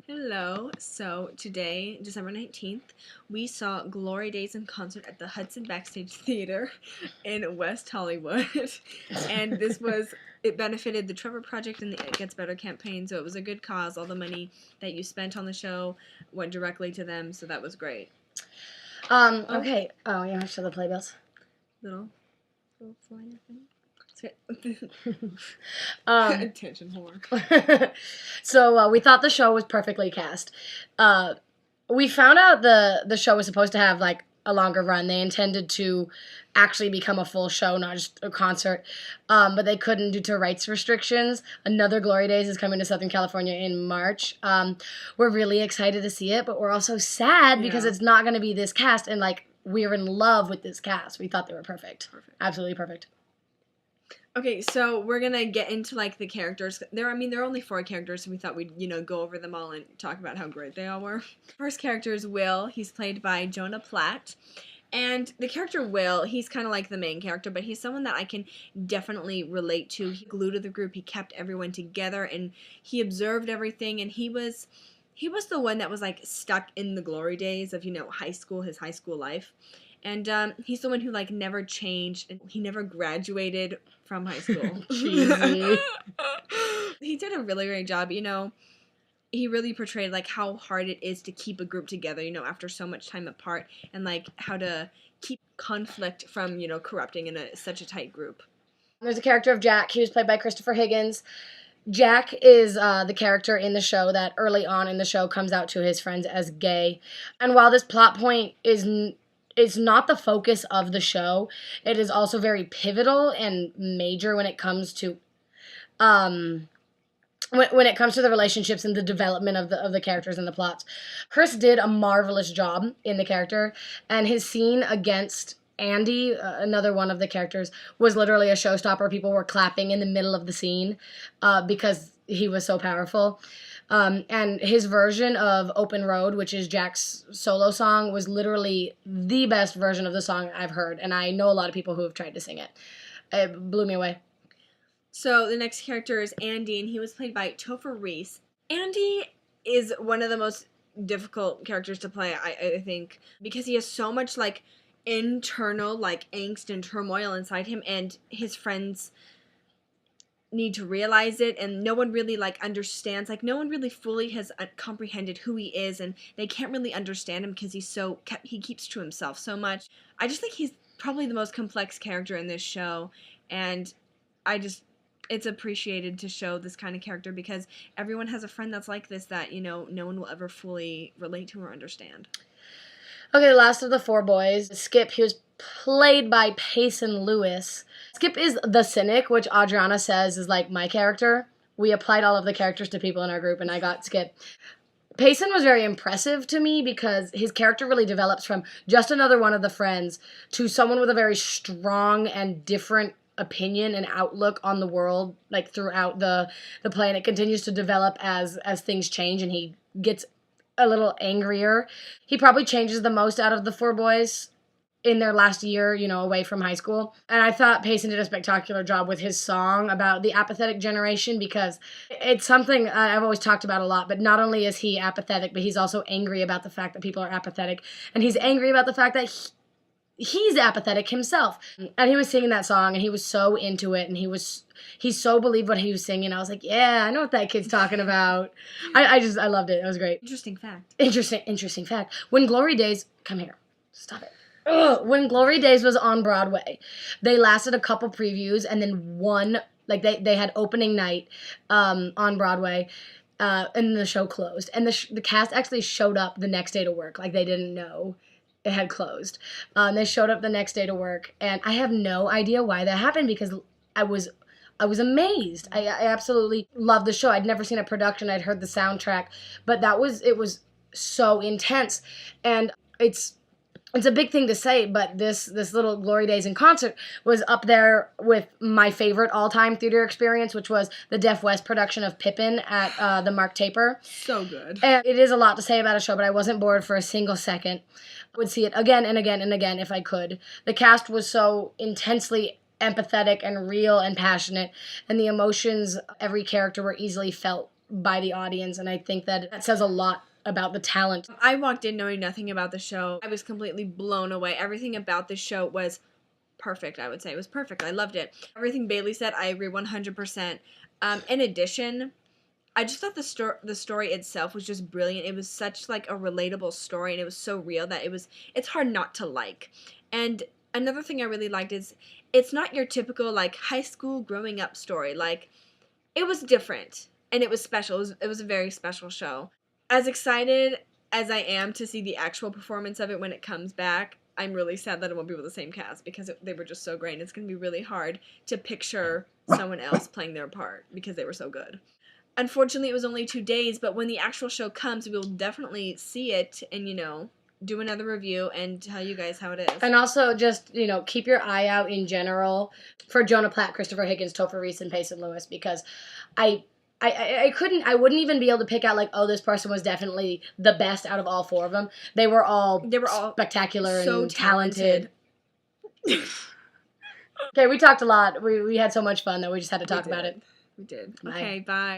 Hello. So today, December 19th, we saw Glory Days in concert at the Hudson Backstage Theater in West Hollywood. And it benefited the Trevor Project and the It Gets Better campaign, so it was a good cause. All the money that you spent on the show went directly to them, so that was great. Okay. Oh, you want to show the playbills? Little flyer thing. Attention whore. So we thought the show was perfectly cast. We found out the show was supposed to have like a longer run. They intended to actually become a full show, not just a concert, but they couldn't due to rights restrictions. Another Glory Days is coming to Southern California in March. We're really excited to see it, but we're also sad because it's not going to be this cast, and like we're in love with this cast. We thought they were perfect. Absolutely perfect. Okay, so we're gonna get into like the characters. There are only 4 characters, so we thought we'd, go over them all and talk about how great they all were. First character is Will. He's played by Jonah Platt. And the character Will, he's kind of like the main character, but he's someone that I can definitely relate to. He glued to the group, he kept everyone together, and he observed everything, and he was the one that was like stuck in the glory days of, high school, his high school life. And he's the one who like never changed, and he never graduated from high school. Cheesy. He did a really great job, he really portrayed like how hard it is to keep a group together, after so much time apart, and like how to keep conflict from, corrupting in such a tight group. There's a character of Jack. He was played by Christopher Higgins. Jack is the character in the show that early on in the show comes out to his friends as gay. And while this plot point is not the focus of the show, it is also very pivotal and major when it comes to when it comes to the relationships and the development of the characters and the plots. Chris did a marvelous job in the character, and his scene against Andy, another one of the characters, was literally a showstopper. People were clapping in the middle of the scene because he was so powerful. And his version of Open Road, which is Jack's solo song, was literally the best version of the song I've heard, and I know a lot of people who have tried to sing it. It blew me away. So the next character is Andy, and he was played by Topher Reese. Andy is one of the most difficult characters to play, I think, because he has so much like internal like angst and turmoil inside him, and his friends need to realize it, and no one really like understands, like no one really fully has comprehended who he is, and they can't really understand him because he keeps to himself so much. I just think he's probably the most complex character in this show, and it's appreciated to show this kind of character because everyone has a friend that's like this that, no one will ever fully relate to or understand. Okay, the last of the 4 boys, Skip. He was played by Payson Lewis. Skip is the cynic, which Adriana says is like my character. We applied all of the characters to people in our group, and I got Skip. Payson was very impressive to me because his character really develops from just another one of the friends to someone with a very strong and different opinion and outlook on the world, like throughout the play, and it continues to develop as things change, and he gets a little angrier. He probably changes the most out of the 4 boys in their last year, away from high school. And I thought Payson did a spectacular job with his song about the apathetic generation, because it's something I've always talked about a lot, but not only is he apathetic, but he's also angry about the fact that people are apathetic, and he's angry about the fact that he's apathetic himself. And he was singing that song, and he was so into it, and he so believed what he was singing. I was like, yeah, I know what that kid's talking about. I loved it. It was great. Interesting fact. Interesting fact. When Glory Days, come here, stop it. Ugh. When Glory Days was on Broadway, they lasted a couple previews, and then one, like they had opening night on Broadway, and the show closed. And the cast actually showed up the next day to work, like they didn't know it had closed. They showed up the next day to work, and I have no idea why that happened, because I was amazed. I absolutely loved the show. I'd never seen a production. I'd heard the soundtrack, but it was so intense. And it's a big thing to say, but this little Glory Days in concert was up there with my favorite all-time theater experience, which was the Deaf West production of Pippin at the Mark Taper. So good. And it is a lot to say about a show, but I wasn't bored for a single second. I would see it again and again and again if I could. The cast was so intensely empathetic and real and passionate, and the emotions of every character were easily felt by the audience, and I think that says a lot about the talent. I walked in knowing nothing about the show. I was completely blown away. Everything about the show was perfect, I would say. It was perfect. I loved it. Everything Bailey said, I agree 100%. In addition, I just thought the story itself was just brilliant. It was such like a relatable story, and it was so real that it's hard not to like. And another thing I really liked is it's not your typical like high school growing up story. Like, it was different and it was special. It was a very special show. As excited as I am to see the actual performance of it when it comes back, I'm really sad that it won't be with the same cast because they were just so great. And it's going to be really hard to picture someone else playing their part because they were so good. Unfortunately, it was only 2 days, but when the actual show comes, we'll definitely see it and, do another review and tell you guys how it is. And also just, keep your eye out in general for Jonah Platt, Christopher Higgins, Topher Reese, and Payson Lewis, because I wouldn't even be able to pick out like, oh, this person was definitely the best out of all 4 of them. They were all spectacular so and talented. Okay, we talked a lot. We had so much fun that we just had to talk about it. We did. Okay, bye.